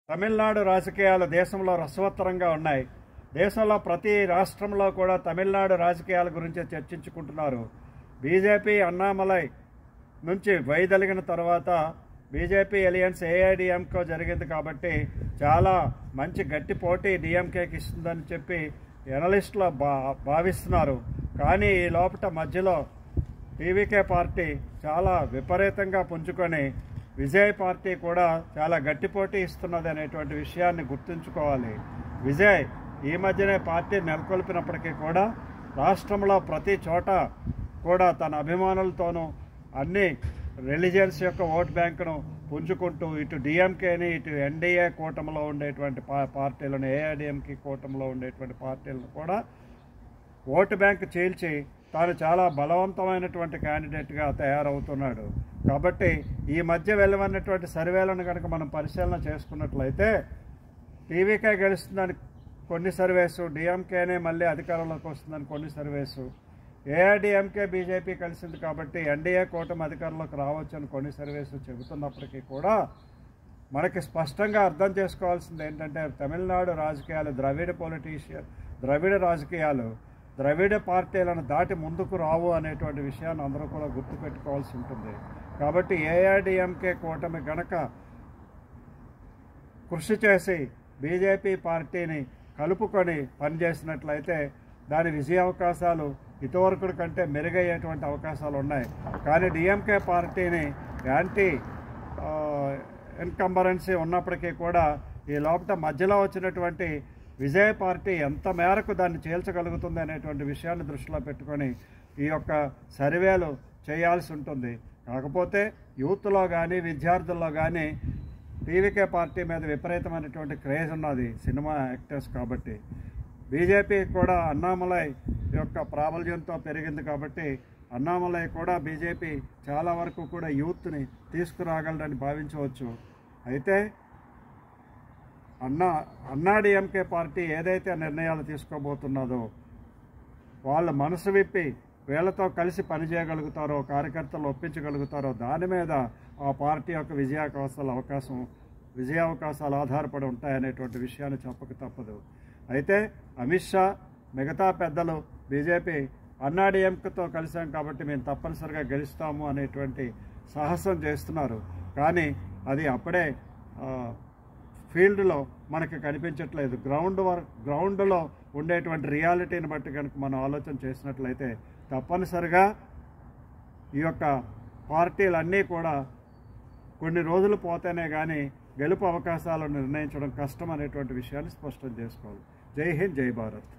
తమిళనాడు రాజకీయాలు దేశంలో రసవత్తరంగా ఉన్నాయి. దేశంలో ప్రతి రాష్ట్రంలో కూడా తమిళనాడు రాజకీయాల గురించి చర్చించుకుంటున్నారు. బీజేపీ అన్నామలై నుంచి వైదొలిగిన తర్వాత బీజేపీ ఎలియన్స్ ఏఐడిఎంకే జరిగింది కాబట్టి చాలా మంచి గట్టి పోటీ డిఎంకేకి ఇస్తుందని చెప్పి ఎనలిస్టులు భావిస్తున్నారు. కానీ ఈ లోపల మధ్యలో టీవీకే పార్టీ చాలా విపరీతంగా పుంజుకొని విజయ్ పార్టీ కూడా చాలా గట్టి పోటీ ఇస్తున్నది అనేటువంటి విషయాన్ని గుర్తుంచుకోవాలి. విజయ్ ఈ మధ్యనే పార్టీ నెలకొల్పినప్పటికీ కూడా రాష్ట్రంలో ప్రతి చోట కూడా తన అభిమానులతోనూ అన్ని రిలీజియన్స్ యొక్క ఓట్ బ్యాంకును పుంజుకుంటూ ఇటు డిఎంకేని ఇటు ఎన్డీఏ కూటమిలో ఉండేటువంటి పార్టీలను ఏఐడిఎంకే కూటమిలో ఉండేటువంటి పార్టీలను కూడా ఓటు బ్యాంకు చీల్చి తాను చాలా బలవంతమైనటువంటి క్యాండిడేట్గా తయారవుతున్నాడు. కాబట్టి ఈ మధ్య వెళ్ళవన్నటువంటి సర్వేలను కనుక మనం పరిశీలన చేసుకున్నట్లయితే టీవీకే గెలుస్తుందని కొన్ని సర్వేసు, డిఎంకేనే మళ్ళీ అధికారంలోకి వస్తుందని కొన్ని సర్వేసు, ఏఐడిఎంకే బీజేపీ కలిసింది కాబట్టి ఎన్డీఏ కూటమి అధికారంలోకి రావచ్చని కొన్ని సర్వేసు చెబుతున్నప్పటికీ కూడా మనకి స్పష్టంగా అర్థం చేసుకోవాల్సింది ఏంటంటే తమిళనాడు రాజకీయాలు ద్రవిడ రాజకీయాలు ద్రవిడ పార్టీలను దాటి ముందుకు రావు అనేటువంటి విషయాన్ని అందరూ కూడా గుర్తుపెట్టుకోవాల్సి ఉంటుంది. కాబట్టి ఏఐడిఎంకే కూటమి గనక కృషి చేసి బీజేపీ పార్టీని కలుపుకొని పనిచేసినట్లయితే దాని విజయ అవకాశాలు ఇదివరకు కంటే మెరుగయ్యేటువంటి అవకాశాలు ఉన్నాయి. కానీ డిఎంకే పార్టీని యాంటీ ఇన్కంబరెన్సీ ఉన్నప్పటికీ కూడా ఈ లోపల మధ్యలో వచ్చినటువంటి విజయ్ పార్టీ ఎంత మేరకు దాన్ని చేల్చగలుగుతుంది అనేటువంటి విషయాన్ని దృష్టిలో పెట్టుకొని ఈ యొక్క సర్వేలు చేయాల్సి ఉంటుంది. కాకపోతే యూత్లో కానీ విద్యార్థుల్లో కానీ టీవీకే పార్టీ మీద విపరీతమైనటువంటి క్రేజ్ ఉన్నది, సినిమా యాక్టర్స్ కాబట్టి. బీజేపీ కూడా అన్నామలై యొక్క ప్రాబల్యంతో పెరిగింది కాబట్టి అన్నామలై కూడా బీజేపీ చాలా వరకు కూడా యూత్ని తీసుకురాగలరని భావించవచ్చు. అయితే అన్నాడీఎంకే పార్టీ ఏదైతే నిర్ణయాలు తీసుకోబోతున్నదో వాళ్ళు మనసు విప్పి వీళ్ళతో కలిసి పనిచేయగలుగుతారో, కార్యకర్తలు ఒప్పించగలుగుతారో దాని మీద ఆ పార్టీ యొక్క విజయ అవకాశాలు ఆధారపడి ఉంటాయనేటువంటి విషయాన్ని చెప్పక తప్పదు. అయితే అమిత్ షా మిగతా పెద్దలు బీజేపీ అన్నాడీఎంకేతో కలిసాం కాబట్టి మేము తప్పనిసరిగా గెలుస్తాము అనేటువంటి సాహసం చేస్తున్నారు. కానీ అది అప్పుడే ఫీల్డ్లో మనకి కనిపించట్లేదు. గ్రౌండ్లో ఉండేటువంటి రియాలిటీని బట్టి కనుక మనం ఆలోచన చేసినట్లయితే తప్పనిసరిగా ఈ యొక్క పార్టీలన్నీ కూడా కొన్ని రోజులు పోతేనే కానీ గెలుపు అవకాశాలను నిర్ణయించడం కష్టం అనేటువంటి విషయాన్ని స్పష్టం చేసుకోవాలి. జై హింద్, జై భారత్.